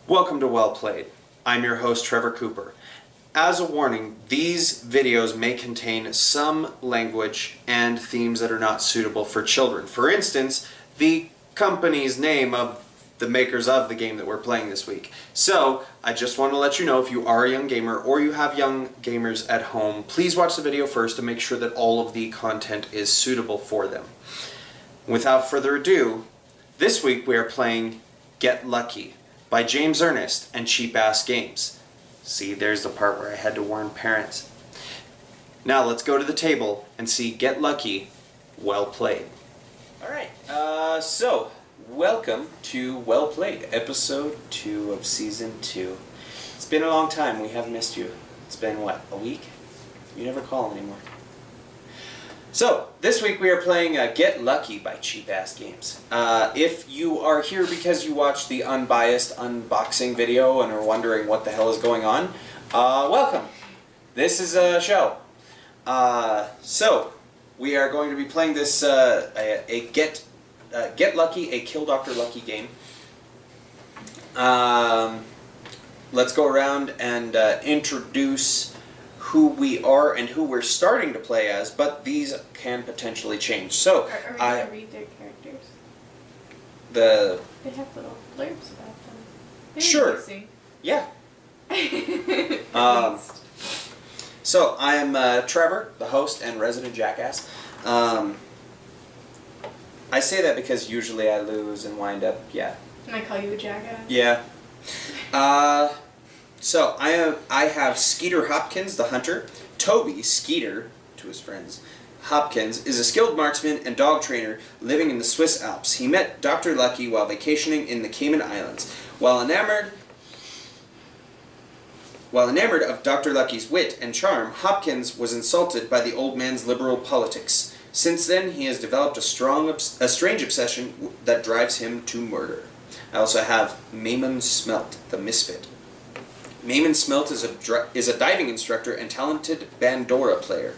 Welcome to Well Played. I'm your host, Trevor Cooper. As a warning, these videos may contain some language and themes that are not suitable for children. For instance, the company's name of the makers of the game that we're playing this week. So, I just want to let you know, if you are a young gamer or you have young gamers at home, please watch the video first to make sure that all of the content is suitable for them. Without further ado, this week we are playing Get Lucky by James Ernest and Cheap Ass Games. See, there's the part where I had to warn parents. Now let's go to the table and see Get Lucky, Well Played. Alright, so welcome to Well Played, episode 2 of season 2. It's been a long time, we have missed you. It's been, what, a week? You never call anymore. So, this week we are playing Get Lucky by Cheap Ass Games. If you are here because you watched the unbiased unboxing video and are wondering what the hell is going on, welcome. This is a show. So, we are going to be playing this Get Lucky, a Kill Dr. Lucky game. Let's go around and introduce who we are and who we're starting to play as, but these can potentially change. So, are we going to read their characters? They have little blurbs about them. They're sure. interesting. Yeah. So, I am Trevor, the host and resident jackass. I say that because usually I lose and wind up, And I call you a jackass? Yeah. So, I have Skeeter Hopkins, the hunter. Toby, Skeeter, to his friends, Hopkins, is a skilled marksman and dog trainer living in the Swiss Alps. He met Dr. Lucky while vacationing in the Cayman Islands. While enamored of Dr. Lucky's wit and charm, Hopkins was insulted by the old man's liberal politics. Since then, he has developed a strange obsession that drives him to murder. I also have Maimon Smelt, the misfit. Maimon Smelt is a diving instructor and talented Bandora player.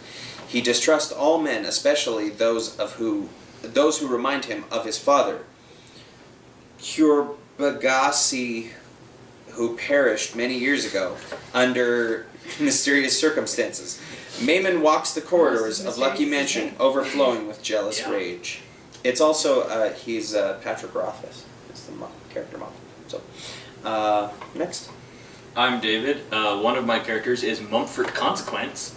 He distrusts all men, especially those who remind him of his father, Kurbagasi, who perished many years ago under mysterious circumstances. Maimon walks the corridors of Lucky Mansion, overflowing with jealous rage. It's also he's Patrick Rothfuss. It's the character model. So next. I'm David. One of my characters is Mumford Consequence,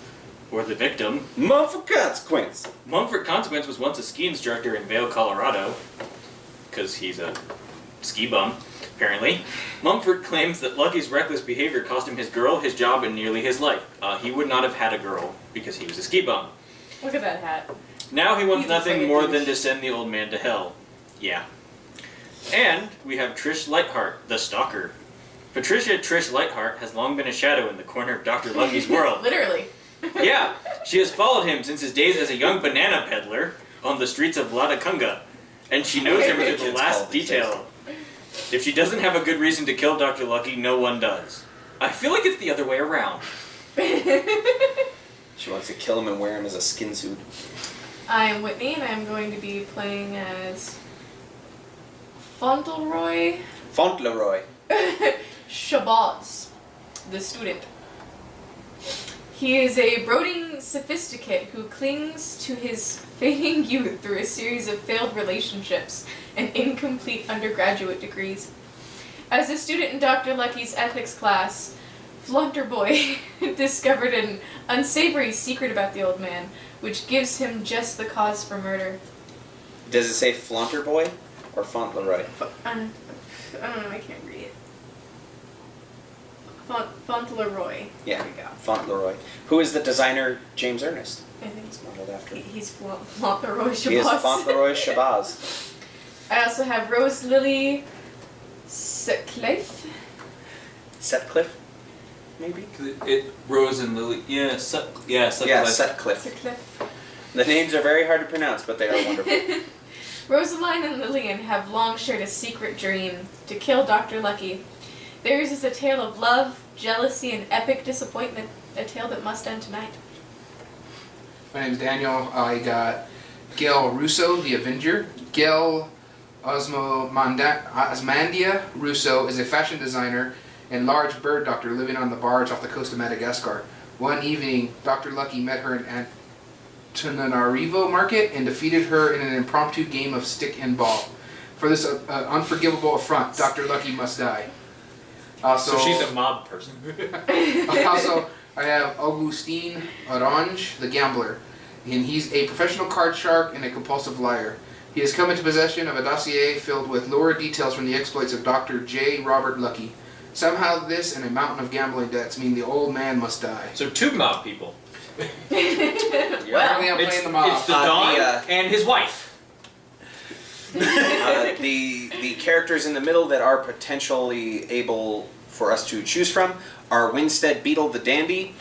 or the victim. Mumford Consequence! Mumford Consequence was once a ski instructor in Vail, Colorado, because he's a ski bum, apparently. Mumford claims that Lucky's reckless behavior cost him his girl, his job, and nearly his life. He would not have had a girl, because he was a ski bum. Look at that hat. Now he wants He's nothing a more douche. than to send the old man to hell. Yeah. And we have Trish Lightheart, the stalker. Patricia Trish Lightheart has long been a shadow in the corner of Dr. Lucky's world. Literally. Yeah, she has followed him since his days as a young banana peddler on the streets of Latacunga, and she knows him to the last detail. If she doesn't have a good reason to kill Dr. Lucky, no one does. I feel like it's the other way around. She wants to kill him and wear him as a skin suit. I'm Whitney, and I'm going to be playing as Fauntleroy Fauntleroy. Shabazz, the student. He is a brooding sophisticate who clings to his fading youth through a series of failed relationships and incomplete undergraduate degrees. As a student in Dr. Lucky's ethics class, Flaunterboy discovered an unsavory secret about the old man, which gives him just the cause for murder. Does it say Flaunterboy or Fauntleroy? I don't know, I can't read it. Fauntleroy. Yeah, There we go. Fauntleroy. Who is the designer? James Ernest. I think It's modeled after. he's Fauntleroy Shabazz. He is Fauntleroy Shabazz. I also have Rose Lily Sutcliffe. Sutcliffe, maybe? Rose and Lily. Yeah, Sutcliffe. Yeah, Sutcliffe. Sutcliffe. The names are very hard to pronounce, but they are wonderful. Rosaline and Lillian have long shared a secret dream to kill Dr. Lucky. Theirs is a tale of love, jealousy, and epic disappointment, a tale that must end tonight. My name's Daniel. I got Gail Russo, the Avenger. Gail Osmandia Russo is a fashion designer and large bird doctor living on the barge off the coast of Madagascar. One evening, Dr. Lucky met her in Antananarivo Market and defeated her in an impromptu game of stick and ball. For this unforgivable affront, Dr. Lucky must die. Also, So she's a mob person. also, I have Augustine Orange, the gambler, and he's a professional card shark and a compulsive liar. He has come into possession of a dossier filled with lurid details from the exploits of Dr. J. Robert Lucky. Somehow this and a mountain of gambling debts mean the old man must die. So two mob people. Apparently I'm It's, playing the mob. it's the Don the, and his wife. The characters in the middle that are potentially able for us to choose from are Winstead Beetle the Dandy,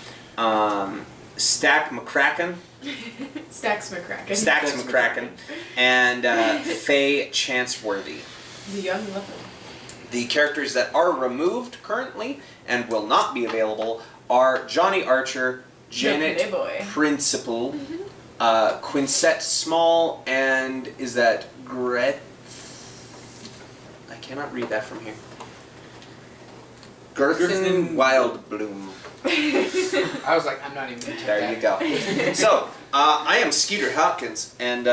Stack McCracken, Stax McCracken. Stax McCracken, and Faye Chanceworthy. The young leopard. The characters that are removed currently and will not be available are Johnny Archer, Janet Hey boy. Principal, Quinsette Small, and is that Gret? I cannot read that from here. Gerthen Wildbloom. I was like, I'm not even gonna check There that. you go. So I am Skeeter Hopkins, and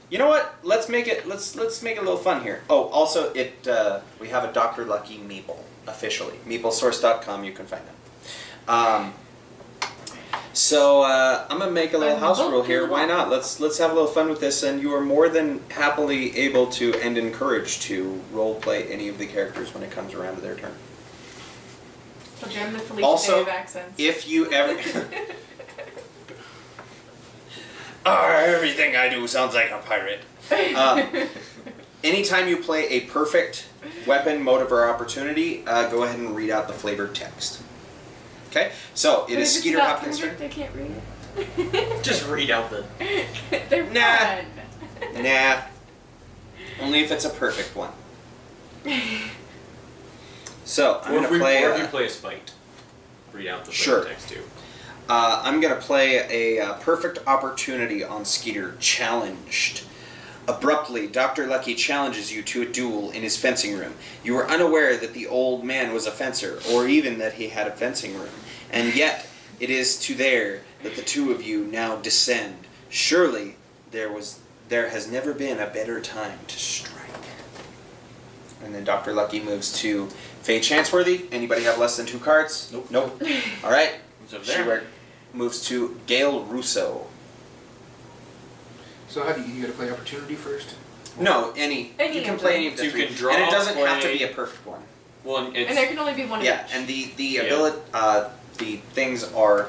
you know what? Let's make it. Let's make it a little fun here. Oh, also we have a Dr. Lucky Meeple officially. Meeplesource.com. You can find them. So I'm gonna make a little house rule here. Why not? Let's have a little fun with this, and you are more than happily able to and encouraged to role play any of the characters when it comes around to their turn. Again, the Felicia Also, Day of accents. If you ever. Everything I do sounds like a pirate. Anytime you play a perfect weapon, motive, or opportunity, go ahead and read out the flavored text. Okay? So, it But is if it's Skeeter not Hopkins' turn. perfect, I can't read it. Just read out the. They're Nah. fun. Nah. Only if it's a perfect one. So, I'm Or going if, to play. or if you play a spite, read out the Sure. text too. I'm going to play a perfect opportunity on Skeeter. Challenged. Abruptly, Dr. Lucky challenges you to a duel in his fencing room. You are unaware that the old man was a fencer, or even that he had a fencing room. And yet, it is to there that the two of you now descend. Surely, there has never been a better time to strike. And then Dr. Lucky moves to Faye Chanceworthy. Anybody have less than 2 cards? Nope. All right. Who's over She there? moves to Gail Russo. So how do you gotta play opportunity first? No, any. Any You can of play them. any of the So you 3. can draw, and it doesn't have to play- be a perfect one. Well, And there can only be one of Yeah, each. and the Yeah. ability, the things are,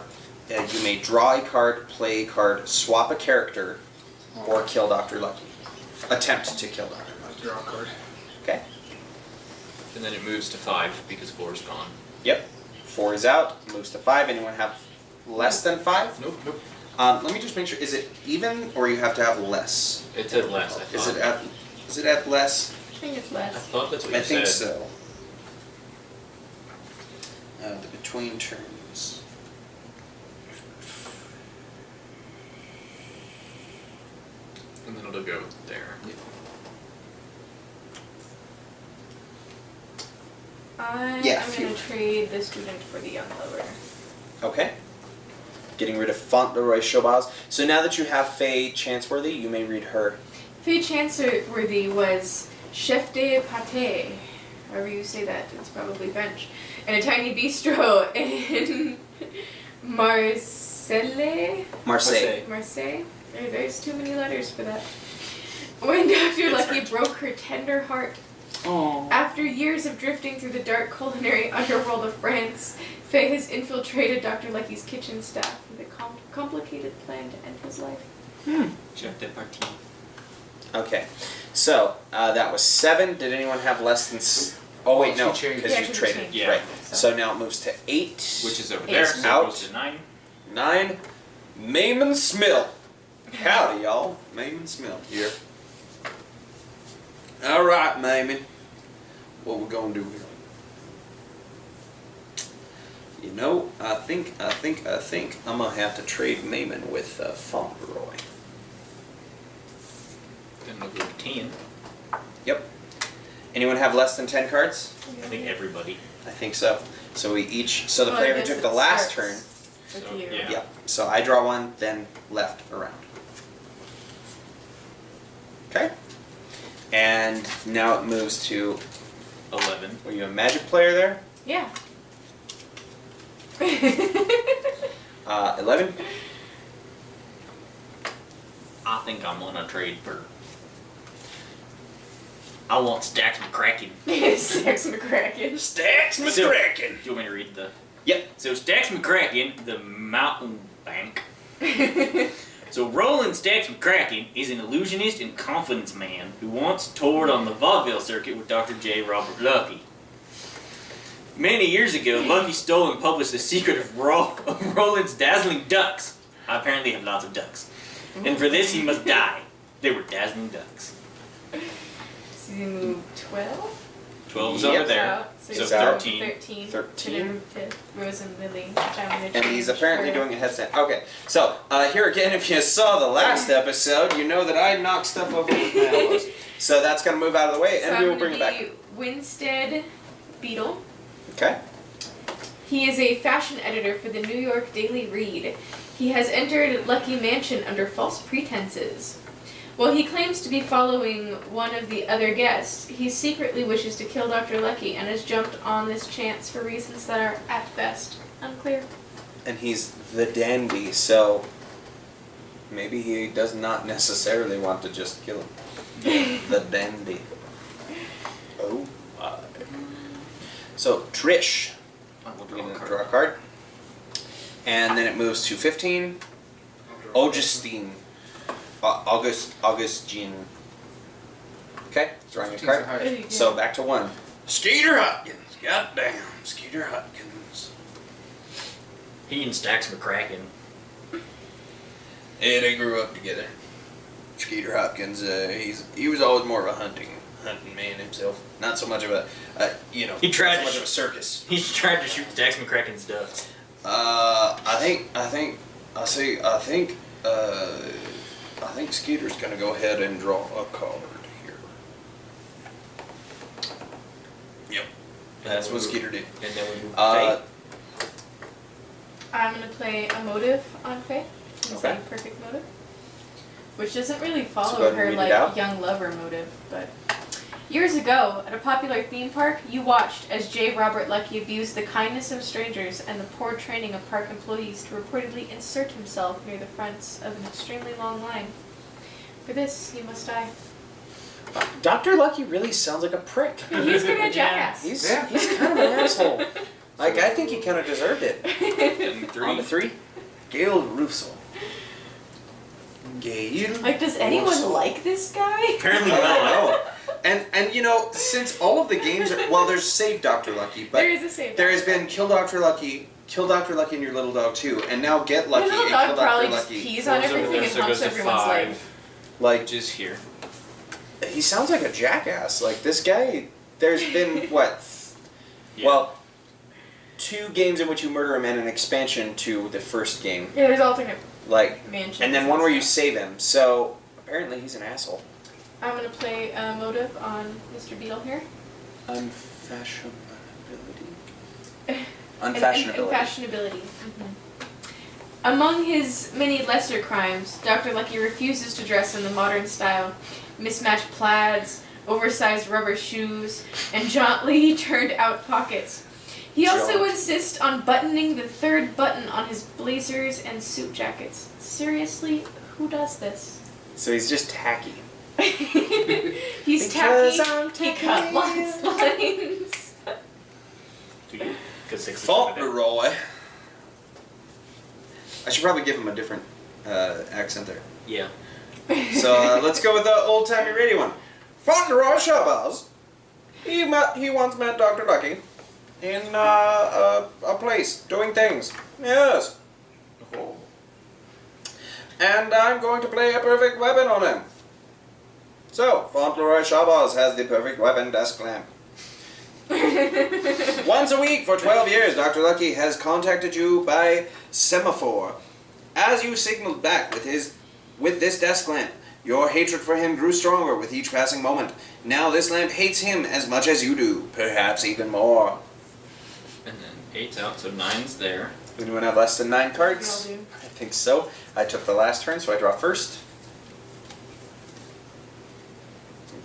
you may draw a card, play a card, swap a character, or kill Dr. Lucky. Attempt to kill Dr. Lucky. Draw a card. Okay. and then it moves to 5 because 4 is gone. Yep. 4 is out. Moves to 5. Anyone have less than 5? Nope. Nope. Let me just make sure. Is it even, or you have to have less? It's at less. I Is thought. it at less? I think it's I less. thought that's what I you think said. so. The between turns. And then it'll go there. I'm Yeah, going few. to trade the student for the young lover. Okay. Getting rid of Fauntleroy Showbaz. So now that you have Faye Chanceworthy, you may read her. Faye Chanceworthy was chef de pâté, however you say that, it's probably French, in a tiny bistro in Marseille? Marseille? There's too many letters for that. When Dr. It's Lucky French. broke her tender heart. Oh. After years of drifting through the dark culinary underworld of France, Faye has infiltrated Dr. Lucky's kitchen staff with a complicated plan to end his life. Chef de partie. Okay. So that was 7. Did anyone have less than? Oh wait, no, She changed. because Yeah, you 'cause traded. we changed. Yeah. Right. So- So now it moves to 8. Which is over Eight. there. So Out. it goes to 9. 9. Mayman Smill. Howdy, y'all. Mayman Smill here. All right, Mayman. What we gonna do here? You know, I think I'm gonna have to trade Mayman with Fauntleroy. Then it'll go to 10. Anyone have less than 10 cards? I think everybody. I think so. So we each. So the Well, I player who guess took it the last turn. starts with So, you. yeah. Yep. So I draw one, then left around. Okay. And now it moves to. 11. Were you a Magic player there? Yeah. 11. I think I'm on a trade for. I want Stax McCracken. Stax McCracken. Stax McCracken! Do you want me to read the. Yep. So Stax McCracken, the mountain bank. So Roland Stax McCracken is an illusionist and confidence man who once toured on the vaudeville circuit with Dr. J. Robert Lucky. Many years ago, Lucky stole and published the secret of Roland's dazzling ducks. I apparently have lots of ducks. And for this he must die. They were dazzling ducks. So you move 12? 12's Yep. over there. So So you 13. 13. 13. Then move to Rose and Lily. which I'm gonna And he's change apparently for- doing a headstand. Okay, so here again, if you saw the last episode, you know that I knock stuff over with my elbows. So that's going to move out of the way, and So we I'm will bring it gonna back. be Winstead Beetle. Okay. He is a fashion editor for the New York Daily Read. He has entered Lucky Mansion under false pretenses. While he claims to be following one of the other guests, he secretly wishes to kill Dr. Lucky and has jumped on this chance for reasons that are, at best, unclear. And he's the dandy, so maybe he does not necessarily want to just kill him. The dandy. Oh. So Trish. I will We're draw a gonna card. draw a card. And then it moves to 15. Augustine. Augustine. Okay, drawing a 15's the card. highest. So back to 1. Skeeter Hopkins. Goddamn, Skeeter Hopkins. He and Stax McCracken. Yeah, they grew up together. Skeeter Hopkins, he was always more of a hunting man himself. Not so much of a, He tried not so to much of a circus. He tried to shoot Stax McCracken's ducks. I think Skeeter's gonna go ahead and draw a card here. Yep. That's what Skeeter did. And then we move Uh, Faye. I'm going to play a motive on Faye. It's Okay. a perfect motive. Which doesn't really go follow ahead and her read it like out. young lover motive, but years ago, at a popular theme park, you watched as J. Robert Lucky abused the kindness of strangers and the poor training of park employees to reportedly insert himself near the fronts of an extremely long line. For this, he must die. Dr. Lucky really sounds like a prick. He's gonna jackass. He's Yeah. he's kind of an asshole. Like I think he kind of deserved it. And On the 3, Gail Russo. Gail. Like, does anyone Russo. like this guy? Apparently I not. don't know. And you know, since all of the games are, well, there's Save Dr. Lucky, but There is a save. there has been Kill Dr. Lucky and Your Little Dog too, and now Get Lucky Your little and dog Kill probably Dr. just Lucky. pees on everything and humps everyone's leg. Like, Just here. he sounds like a jackass. Like this guy, there's been what? Yeah. Well, 2 games in which you murder him and an expansion to the first game. Yeah, there's alternate Like, mansions. and then one where you save him. So apparently he's an asshole. I'm gonna play a motive on Mr. Beetle here. Unfashionability. And Unfashionability. fashionability. Among his many lesser crimes, Dr. Lucky refuses to dress in the modern style. Mismatched plaids, oversized rubber shoes, and jauntily turned out pockets. He also Jaunt. insists on buttoning the 3rd button on his blazers and suit jackets. Seriously, who does this? So he's just tacky. He's Because tacky. I'm He tacky. cut lots lines. Do you? Because 6 Fauntleroy. I should probably give him a different accent there. Yeah. So let's go with the old-timey radio one. Fauntleroy Shabazz. He once met Dr. Lucky in a place doing things. Yes. Oh. And I'm going to play a perfect weapon on him. So, Fauntleroy Shabazz has the perfect weapon desk lamp. Once a week for 12 years, Dr. Lucky has contacted you by semaphore. As you signaled back with this desk lamp, Your hatred for him grew stronger with each passing moment. Now this lamp hates him as much as you do, perhaps even more. And then 8's out, so 9's there. Anyone have less than 9 cards? I'll do. I think so. I took the last turn, so I draw first.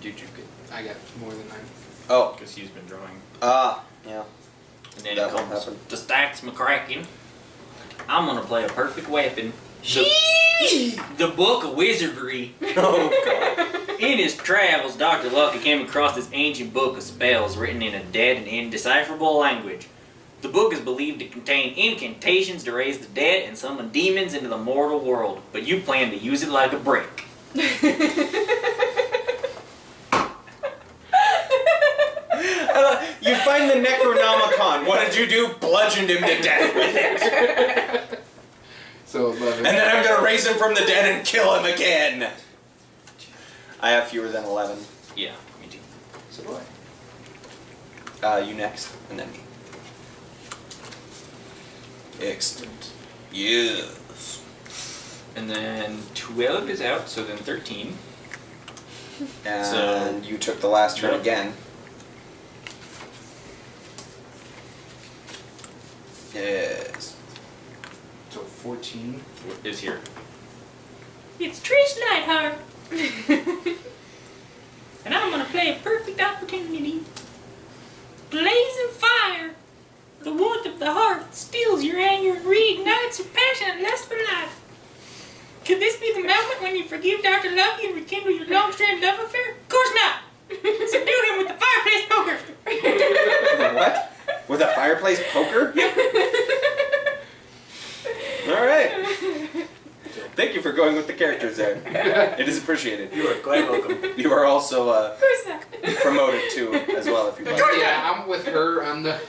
Did you get? I got more than 9. Oh, Because he's been drawing. yeah. And then That it won't comes happen. to Stacks McCracken. I'm gonna play a perfect weapon. The Book of Wizardry. Oh, God. In his travels, Dr. Lucky came across this ancient book of spells written in a dead and indecipherable language. The book is believed to contain incantations to raise the dead and summon demons into the mortal world, but you plan to use it like a brick. You find the Necronomicon. What did you do? Bludgeoned him to death with it. So 11. And then I'm going to raise him from the dead and kill him again. I have fewer than 11. Yeah, me too. So do I. You next, and then me. Excellent. Yes. And then 12 is out, so then 13. And So- you took the last turn Yep. again. Yes. So 14. Is here. It's Trish Nightheart. And I'm gonna play a perfect opportunity. Blazing fire. The warmth of the heart steals your anger and reignites your passion and lust for life. Could this be the moment when you forgive Dr. Lucky and rekindle your long-standing love affair? Of course not. Subdue him with the fireplace poker. What? With a fireplace poker? Alright. Thank you for going with the characters there. It is appreciated. You are quite welcome. You are also Of course not. promoted too, as well, if you'd like. Yeah, I'm with her on the.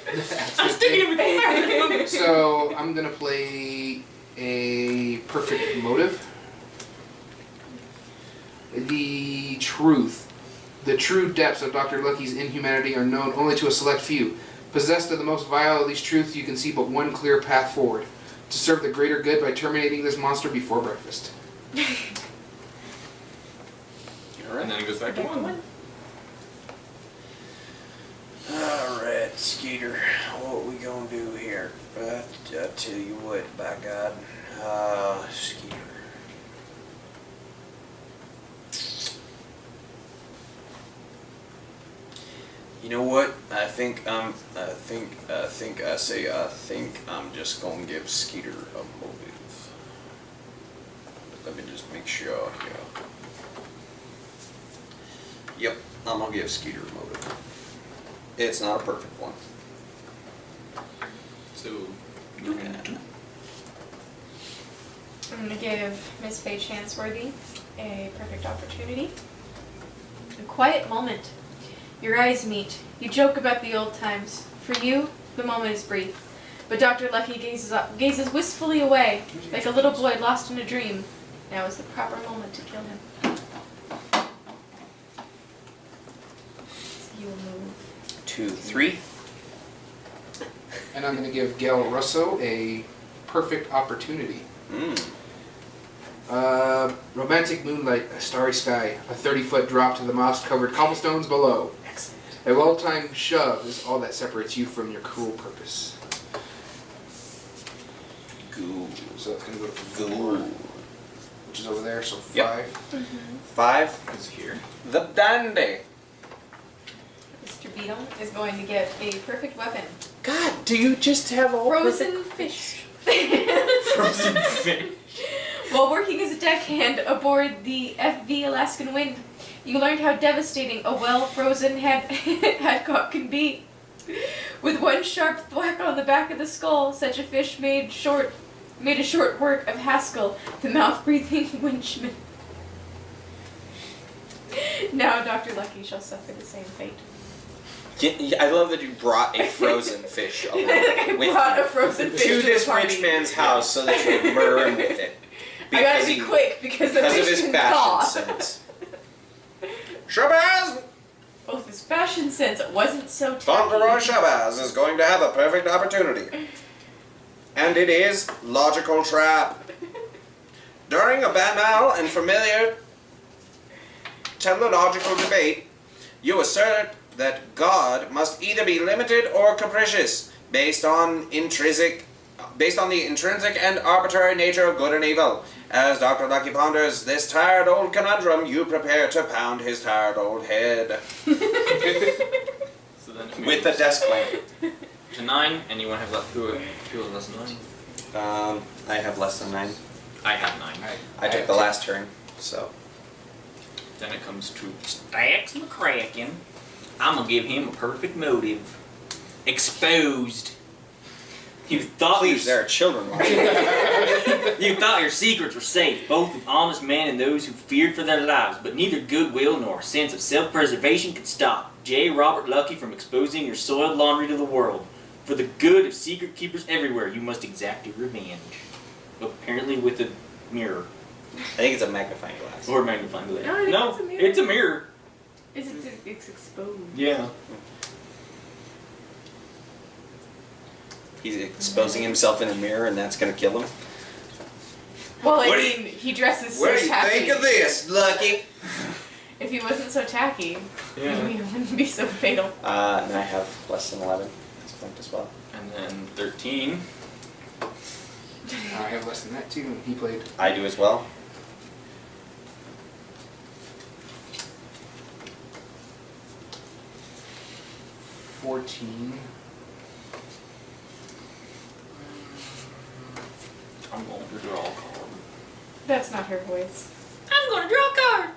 I'm sticking him with the fireplace poker. So I'm gonna play a perfect motive. The true depths of Dr. Lucky's inhumanity are known only to a select few. Possessed of the most vile of these truths, you can see but one clear path forward. To serve the greater good by terminating this monster before breakfast. And then it goes back to 1. Alright, Skeeter, what we gonna do here? I tell you what, by God. Skeeter. You know what? I think I'm just gonna give Skeeter a motive. Let me just make sure here. Yep, I'm gonna give Skeeter a motive. It's not a perfect one. So, Okay. I'm gonna give Miss Faye Chansworthy a perfect opportunity. A quiet moment. Your eyes meet. You joke about the old times. For you, the moment is brief. But Dr. Lucky gazes wistfully away, like a little boy lost in a dream. Now is the proper moment to kill him. You will move. 2, 3. And I'm gonna give Gail Russo a perfect opportunity. Romantic moonlight, a starry sky, a 30-foot drop to the moss-covered cobblestones below. Excellent. A well-timed shove is all that separates you from your cruel purpose. Ghoul. So that's gonna go to Ghoul. 4, which is over there, so Yep. 5. 5. it's here. The Dandy. Mr. Beetle is going to get a perfect weapon. God, do you just have all Frozen fish. Frozen fish. While working as a deckhand aboard the FV Alaskan Wind, you learned how devastating a well-frozen hadcock can be. With one sharp thwack on the back of the skull, such a fish made a short work of Haskell, the mouth-breathing winchman. Now Dr. Lucky shall suffer the same fate. Yeah, I love that you brought a frozen fish along I with brought you a frozen fish to the this party. rich man's house so that you would murder him with it. I gotta be he- quick because the Because of fish his can fashion thaw. sense. Shabazz! Both his fashion sense wasn't so Fauntleroy tacky. Shabazz is going to have a perfect opportunity. And it is logical trap. During a banal and familiar teleological debate, you assert that God must either be limited or capricious, based on the intrinsic and arbitrary nature of good and evil. As Dr. Lucky ponders this tired old conundrum, you prepare to pound his tired old head. So then it With the moves desk lamp. to 9. Anyone have left who has less than 9? I have less than 9. I have 9. I took the last turn, so. Then it comes to Stax McCracken. I'm gonna give him a perfect motive. Exposed. You thought Please, there are children watching. You thought your secrets were safe, both with honest men and those who feared for their lives, but neither goodwill nor a sense of self-preservation could stop J. Robert Lucky from exposing your soiled laundry to the world. For the good of secret keepers everywhere, you must exact your revenge. Apparently with a mirror. I think it's a magnifying glass. Or magnifying glass. No, I think No, it's a mirror. it's a mirror. It's exposed. Yeah. He's exposing himself in a mirror, and that's gonna kill him. Well, What I do you- mean, he dresses so What do you tacky. think of this, Lucky? If he wasn't so tacky, Yeah. maybe it wouldn't be so fatal. And I have less than 11 at this point as well. And then 13. I have less than that too, and he played. I do as well. $14. I'm going to draw a card. That's not her voice. I'm gonna draw a card!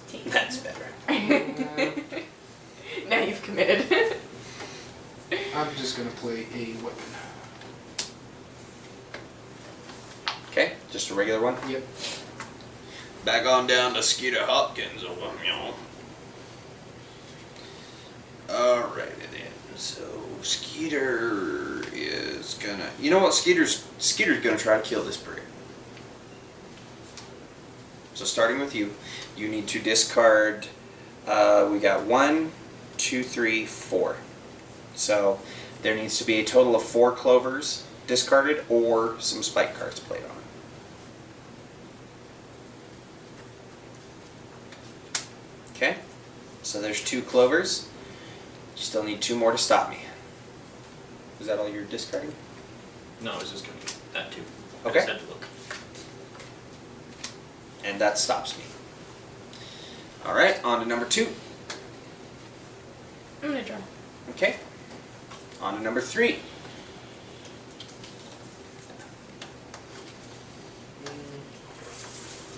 15. That's better. Now you've committed. I'm just gonna play a weapon. Okay, just a regular one. Yep. Back on down to Skeeter Hopkins over here. Alrighty then. So Skeeter is gonna. You know what? Skeeter's gonna try to kill this bird. So starting with you, you need to discard. We got 1, 2, 3, 4. So there needs to be a total of 4 clovers discarded or some spike cards played on it. Okay, so there's 2 clovers. You still need 2 more to stop me. Is that all you're discarding? No, I was just going to get that too. Okay. I just had to look. And that stops me. Alright, on to number 2. I'm gonna draw. Okay. On to number 3.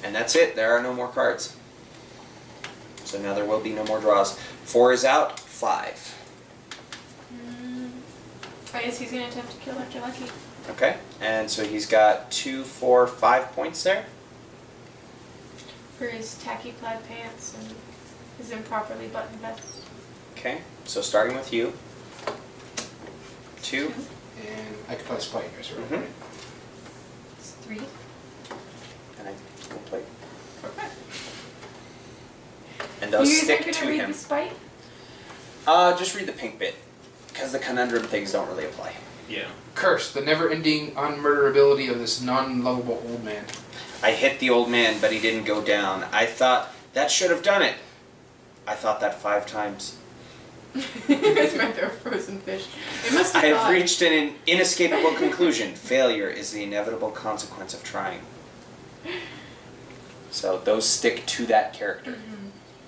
And that's it. There are no more cards. So now there will be no more draws. 4 is out. 5. I guess he's gonna attempt to kill Dr. Lucky. Okay. And so he's got 2, 4, 5 points there. For his tacky plaid pants and his improperly buttoned vest. Okay. So starting with you. 2. And I could play spike, guys, right? Mhm. It's 3. And I will play. Okay. And those You guys stick aren't to gonna read him. the spite? Just read the pink bit. Because the conundrum things don't really apply. Yeah. Curse, the never-ending unmurderability of this non-lovable old man. I hit the old man, but he didn't go down. I thought, that should have done it. I thought that 5 times. You guys might throw a frozen fish. It must have I have thought. reached an inescapable conclusion. Failure is the inevitable consequence of trying. So those stick to that character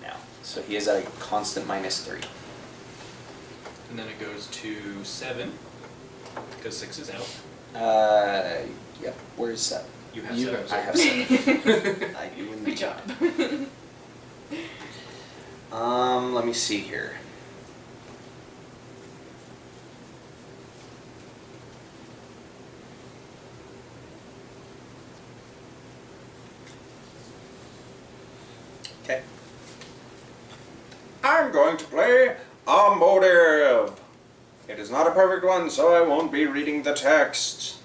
now. So he is at a constant -3. And then it goes to 7. Because 6 is out. Yep. Where's 7? You have You 7. have I have 7. I do indeed. Good job. Let me see here. Okay. I'm going to play a motive. It is not a perfect one, so I won't be reading the text.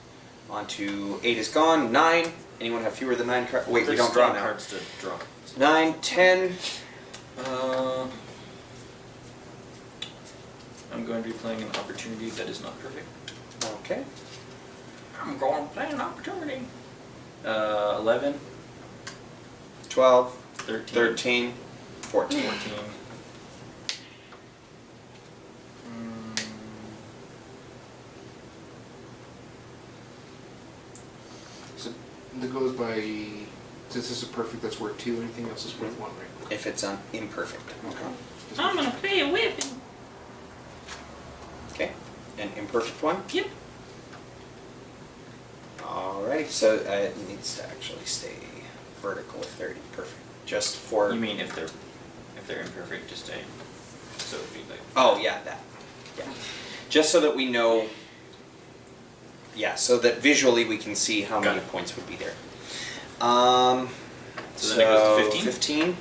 On to 8 is gone. 9. Anyone have fewer than 9 cards? Wait, we don't draw now. Cards to draw. 9, 10. I'm going to be playing an opportunity that is not perfect. Okay. I'm going to play an opportunity. 11. 12, 13. 13, 14. 14. So that goes by, since this is perfect, that's worth 2. Anything else is worth 1, right? If it's imperfect. Okay. I'm gonna play a whipping. Okay. An imperfect one. Yep. Alrighty. So it needs to actually stay vertical if they're imperfect. Just for. You mean if they're imperfect, just a so it'd be like. Oh yeah, that. Yeah. Just so that we know. Yeah, so that visually we can see how Got many it. points would be there. So then it goes to 15? 15.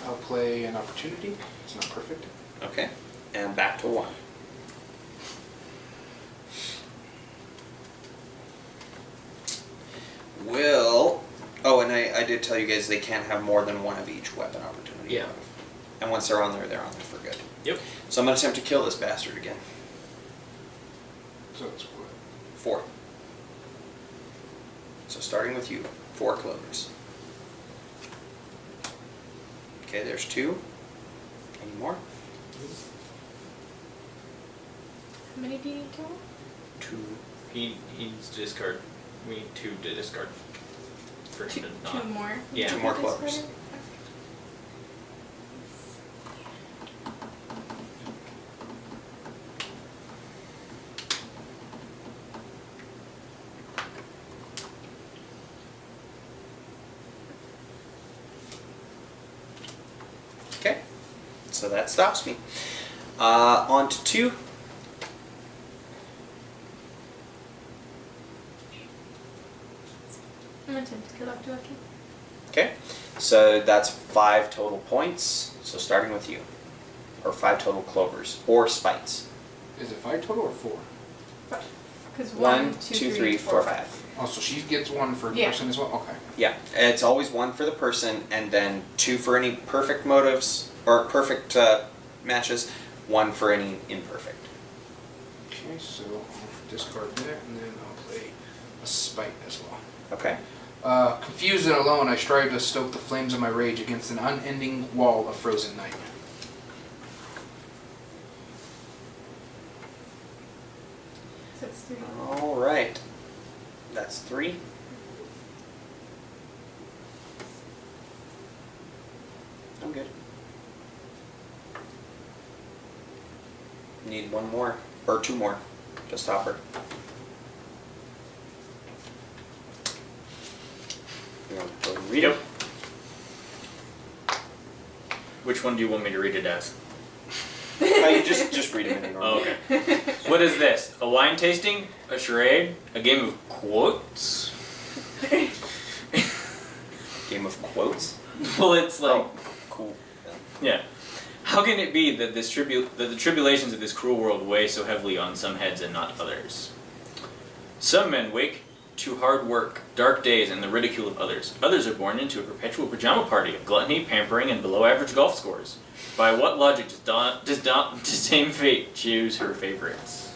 I'll play an opportunity. It's not perfect. Okay. And back to 1. Oh, and I did tell you guys they can't have more than 1 of each weapon opportunity. Yeah. And once they're on there for good. Yep. So I'm going to attempt to kill this bastard again. So it's what? 4. So starting with you, 4 clovers. Okay, there's 2. Any more? How many do you need total? 2. He needs to discard. We need 2 to discard. For him to not. 2 more. Yeah. 2 more clovers. Discarded? Okay, so that stops me. On to 2. I'm gonna attempt to kill Dr. Lucky. Okay, so that's 5 total points. So starting with you, or 5 total clovers or spites. Is it 5 total or 4? Because 1, 2, 3, 4, 5. Oh, so she gets 1 for the Yeah. person as well? Okay. Yeah, it's always 1 for the person, and then 2 for any perfect motives or perfect matches. 1 for any imperfect. Okay, so I'll discard that, and then I'll play a spite as well. Okay. Confused and alone, I strive to stoke the flames of my rage against an unending wall of frozen night. So it's 3. All right. That's 3. I'm good. Need 1 more or 2 more to stop her. You want to go and read Yep. it? Which one do you want me to read it as? You just read them in a normal. Oh, okay. What is this? A wine tasting? A charade? A game of quotes? Game of quotes. Well, it's like, Oh, cool. yeah. How can it be that the tribulations of this cruel world weigh so heavily on some heads and not others? Some men wake to hard work, dark days, and the ridicule of others. Others are born into a perpetual pajama party of gluttony, pampering, and below-average golf scores. By what logic does Dame Fate choose her favorites?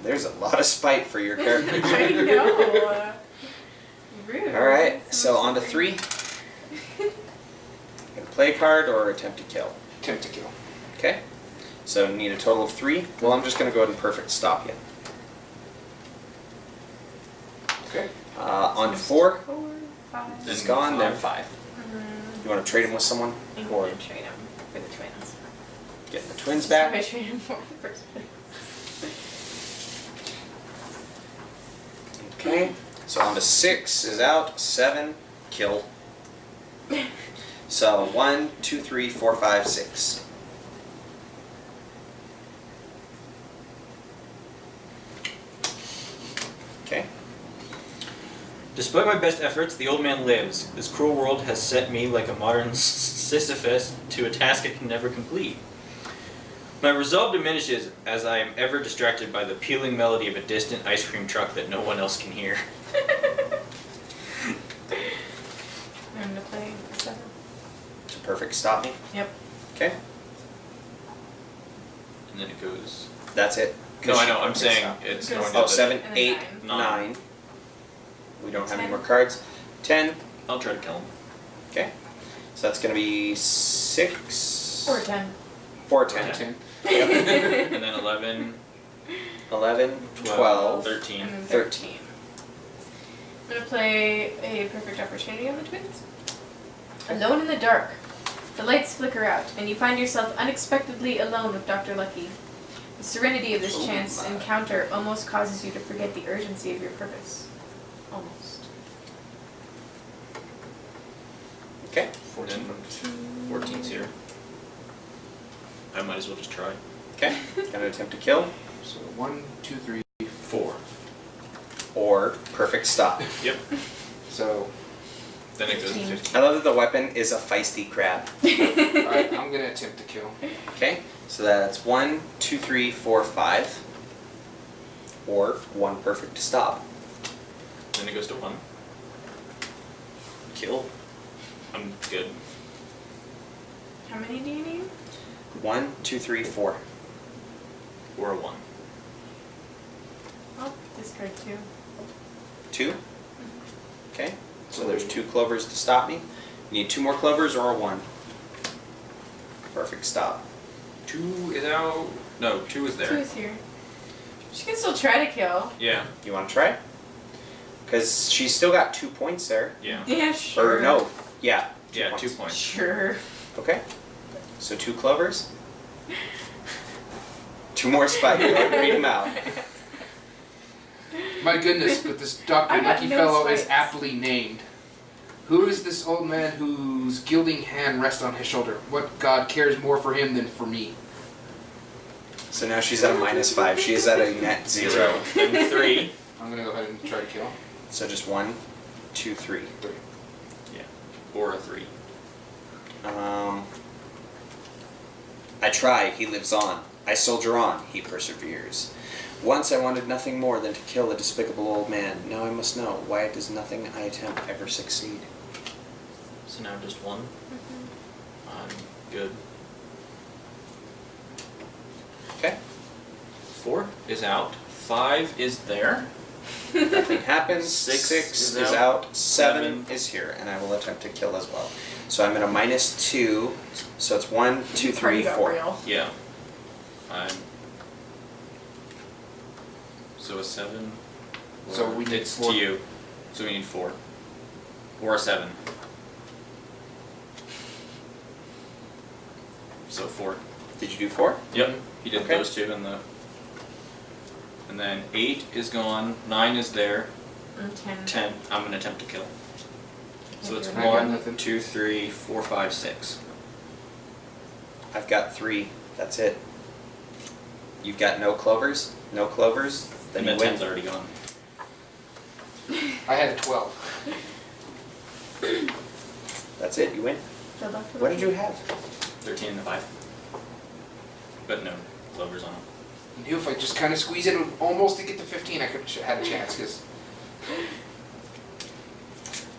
There's a lot of spite for your character. I know. Rude. All right, so on to 3. Gonna play a card or attempt to kill. Attempt to kill. Okay. So need a total of 3. Well, I'm just gonna go ahead and perfect stop you. Okay. On to 4. 4, 5. It's gone. Then 5. Mm, You want to trade him with someone I'm or gonna trade him for the twins. getting the twins I back? trade him for the first place. Okay. So on to 6 is out. 7 kill. So 1, 2, 3, 4, 5, 6. Okay. Despite my best efforts, the old man lives. This cruel world has set me like a modern Sisyphus to a task I can never complete. My resolve diminishes as I am ever distracted by the pealing melody of a distant ice cream truck that no one else can hear. I'm gonna play 7. To perfect stop me. Yep. Okay. And then it goes. That's it. No, I know. She- I'm saying stop. it's Good. going Oh, to the- 7, And then 8, nine. 9. We don't have any 10. more cards. 10. I'll try to kill him. Okay. So that's going to be 6. Or 10. Or Or 10. 10. And then 11, 11, 12, 13. And then 13. I'm gonna play a perfect opportunity on the twins. Alone in the dark. The lights flicker out, and you find yourself unexpectedly alone with Dr. Lucky. The serenity of this Oh chance my. encounter almost causes you to forget the urgency of your purpose. Almost. Okay. 14. 14's here. I might as well just try. Okay. Gonna attempt to kill. So 1, 2, 3, 4. Or perfect stop. Yep. So, Then it goes to 15. 15. I love that the weapon is a feisty crab. alright, I'm gonna attempt to kill. Okay. So that's 1, 2, 3, 4, 5. Or 1 perfect stop. Then it goes to 1. Kill. I'm good. How many do you need? 1, 2, 3, 4. Or a 1. I'll discard 2. 2. Okay. So there's 2 clovers to stop me. You need 2 more clovers or a 1. Perfect stop. 2 is out. No, 2 is 2 there. is here. She can still try to kill. Yeah. You want to try? Because she's still got 2 points there. Yeah. Yeah, sure. Or no. Yeah. Yeah, 2 points. Sure. Okay. So 2 clovers. 2 more spike. Read them out. My goodness, but this Dr. I got Lucky no fellow is spikes. aptly named. Who is this old man whose gilding hand rests on his shoulder? What god cares more for him than for me? So now she's at a -5. She is at a net 0. Then 3. I'm gonna go ahead and try to kill. So just 1, 2, 3. Or a 3. I try, he lives on. I soldier on, he perseveres. Once I wanted nothing more than to kill a despicable old man. Now I must know, why does nothing I attempt ever succeed? So now just 1. I'm good. Okay. 4 is out. 5 is there. Nothing happens. 6 Six is is out. out. 7 7. is here, and I will attempt to kill as well. So I'm at a -2. So it's 1, 2, 3, Party got 4. real. Yeah. I'm. So a 7. So or we need it's 4. to you. So we need 4. Or a 7. So 4. Did you do 4? Yep. He did Okay. those 2 in the. And then 8 is gone. 9 is there. And 10. 10. I'm gonna attempt to kill. So it's I got 1, nothing. 2, 3, 4, 5, 6. I've got 3. That's it. You've got no clovers? No clovers? Then And you then win. 10's already gone. I had a 12. That's it, you win. So Dr. What did Lucky. you have? 13 and a 5. But no clovers on them. I knew if I just kind of squeeze it almost to get to 15, I could have had a chance. Because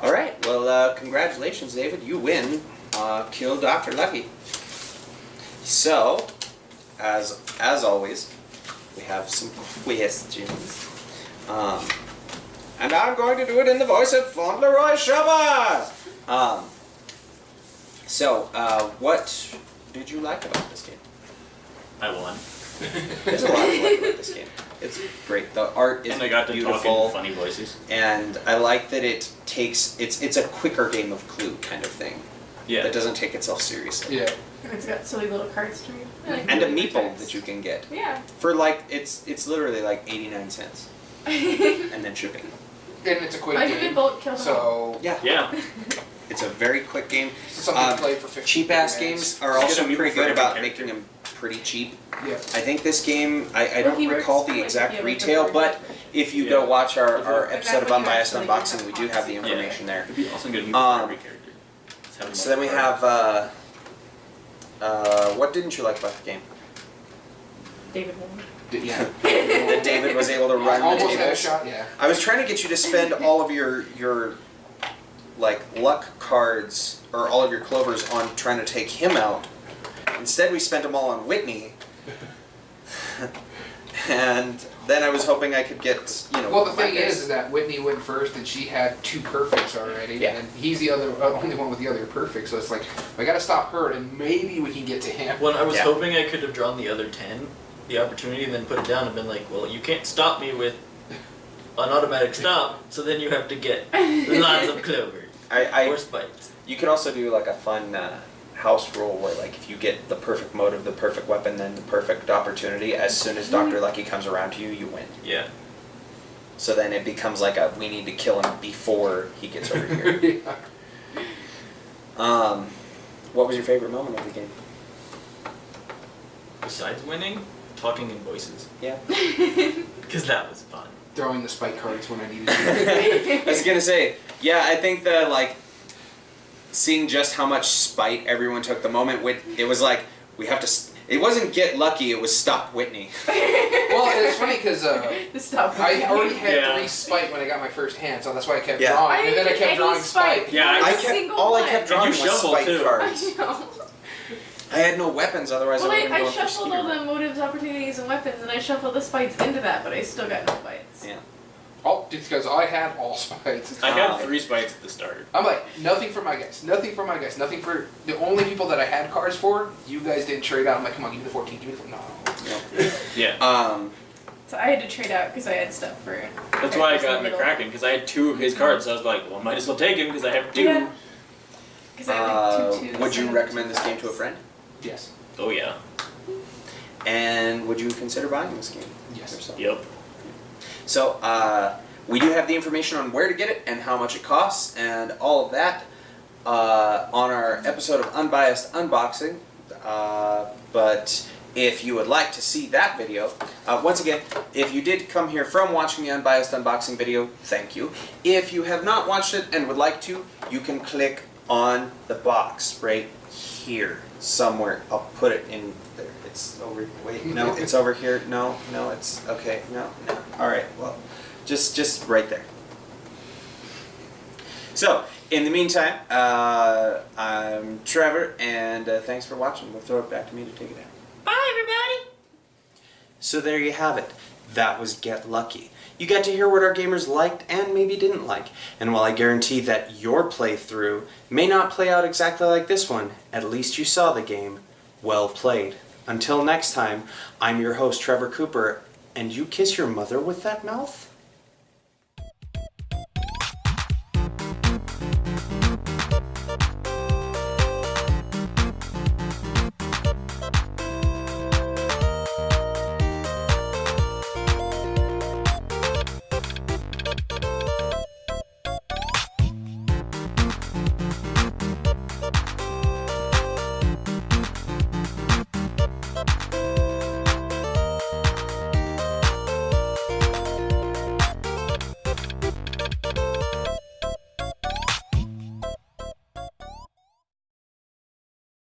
All right. Well, congratulations, David. You win. Kill Dr. Lucky. So, as always, we have some questions. And I'm going to do it in the voice of Fauntleroy Shabazz. So, what did you like about this game? I won. There's a lot to like about this game. It's great. The art is And I got to talk beautiful. in funny voices. And I like that it takes it's a quicker game of Clue kind of thing. Yeah. That doesn't take itself seriously. yeah, And it's got silly little cards to read. I like And a the meeple text. that you can get Yeah. for like it's literally like 89 cents and then shipping. and it's a quick Like you can game. bolt kill them all. So Yeah, Yeah. it's a very quick game. it's something Um, to play for 15 Cheap ass minutes. games are Just also get a meeple pretty for good every about character. making them pretty cheap. Yeah. I think this game I Well, don't he works recall for, the like, exact if you have, like, a retail, bird but network. if you Yeah. go watch our Like episode of when you Unbiased actually Unboxing, have we do have the content. information there. It'd be awesome to get a meeple Um, for every character. Just have them So then we multiple have what didn't you like about the game? David won. Yeah. That David was able to run the Almost had a tables. shot. Yeah. I was trying to get you to spend all of your like luck cards or all of your clovers on trying to take him out. Instead, we spent them all on Whitney. And then I was hoping I could get, Well, the my thing guys. is that Whitney went first, and she had 2 perfects already, Yeah. and he's the only one with the other perfect. So it's like I got to stop her, and maybe we can get to him. When I was Yeah. hoping I could have drawn the other 10, the opportunity, and then put it down and been like, well, you can't stop me with an automatic stop, so then you have to get lots of clovers or spikes. You could also do like a fun house rule where, like, if you get the perfect motive, the perfect weapon, then the perfect opportunity, as soon as Dr. Lucky comes around to you, you win. Yeah. So then it becomes like we need to kill him before he gets over here. Yeah. What was your favorite moment of the game? Besides winning, talking in voices. Yeah. Because that was fun. Throwing the spike cards when I needed to. I was gonna say, yeah, I think the seeing just how much spite everyone took the moment with, it was like we have to. It wasn't get lucky; it was stop Whitney. Well, it's funny because The stop. I already had Yeah. 3 spite when I got my first hand, so that's why I kept Yeah. drawing, I and then I didn't kept get drawing any spike. Yeah, Not a I kept single all I one. kept drawing you was shuffled, spite too. cards. I know. I had no weapons, otherwise Well, I would have I been going for shuffled all Skeeter. the motives, opportunities, and weapons, and I shuffled the spites into that, but I still got no spites. Yeah. all because I had all spites. I had 3 spites at the start. I'm like, nothing for my guys, nothing for my guys, nothing for the only people that I had cards for. You guys didn't trade out. I'm like, come on, give me the 14, give me the 14. No. Yeah. So I had to trade out because I had stuff for. That's why I characters in got the middle. McCracken, because I had 2 of his cards, so I was like, well, I might as well take him, because I have 2. Yeah. Because I had like 2 twos. Would you and recommend 2 this game to a fives. friend? Yes. Oh, yeah. And would you consider buying this game? Yes. yourself? Yep. So, we do have the information on where to get it and how much it costs and all of that on our episode of Unbiased Unboxing. But if you would like to see that video, once again, if you did come here from watching the Unbiased Unboxing video, thank you. If you have not watched it and would like to, you can click on the box right here somewhere. I'll put it in there. It's over. Wait, no, it's over here. No, it's okay. No. All right. Well, just right there. So, in the meantime, I'm Trevor, and thanks for watching. We'll throw it back to me to take it out. Bye, everybody! So there you have it. That was Get Lucky. You got to hear what our gamers liked and maybe didn't like. And while I guarantee that your playthrough may not play out exactly like this one, at least you saw the game. Well played. Until next time, I'm your host, Trevor Cooper, and you kiss your mother with that mouth?